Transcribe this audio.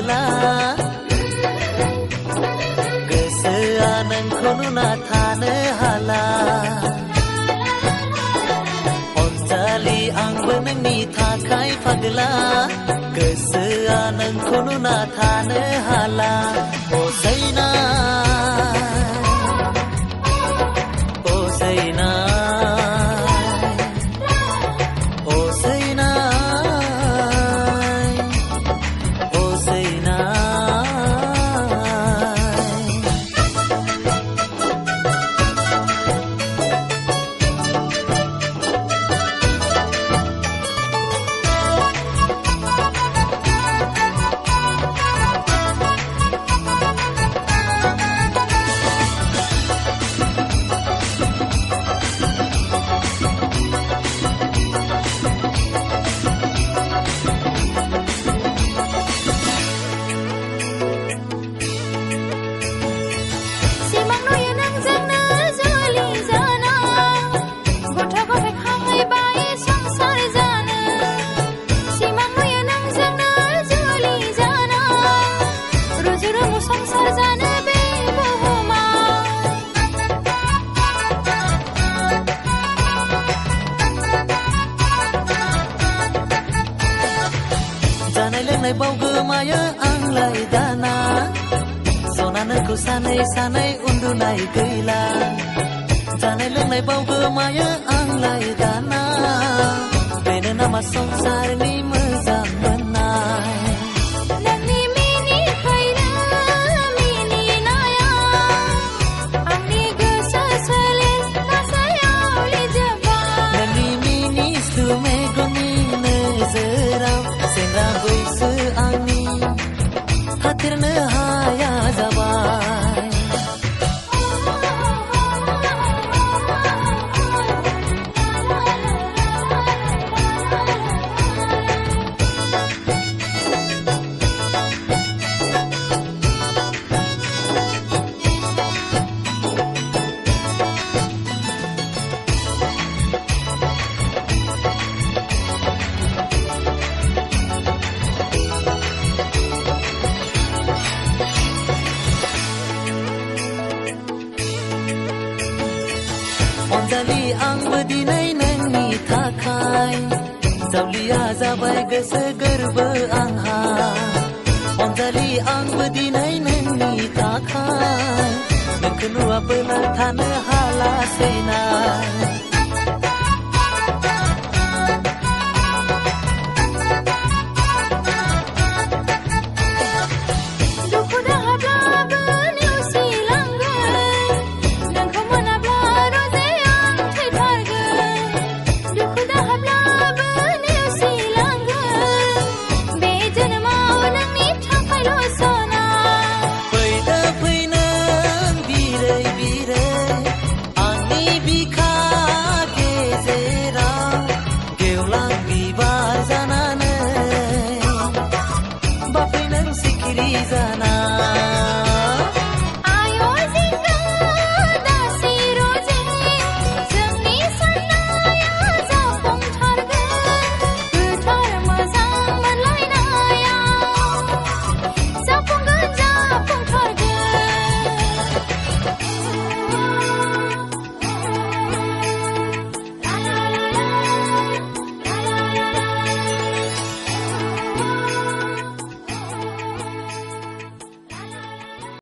फागला गोसोआ नोंखौ नुना थानो हाला अनजालि आंबो नोंनि थाखाय फागला गोसोआ नोंखौ नुना थानो हाला ओ सैना जानाय लोंनाय बावगोमायो आंलाय दाना सना नोंखौ सानै सानै उन्दुनाय गैला जानाय लोंनाय बावगोमायो आंलाय दाना बेनो नामा संसारनि मोजां मोननाय नोंनि मिनिखैनो मिनिनाया आंनि गोसो सोलेर गासैयाव लिजोबबाय नोंनि मिनिस्लु मेगननि नोजोराव सेंग्रा बैसो आंनि थाथेरनो हाया जाबाय अनजालि आंबो दिनै नोंनि थाखाय जावलिया जाबाय गोसो गोरबो आंहा अनजालि आंबो दिनै नोंनि थाखाय नोंखौ नुवाबोला थानो हालासैना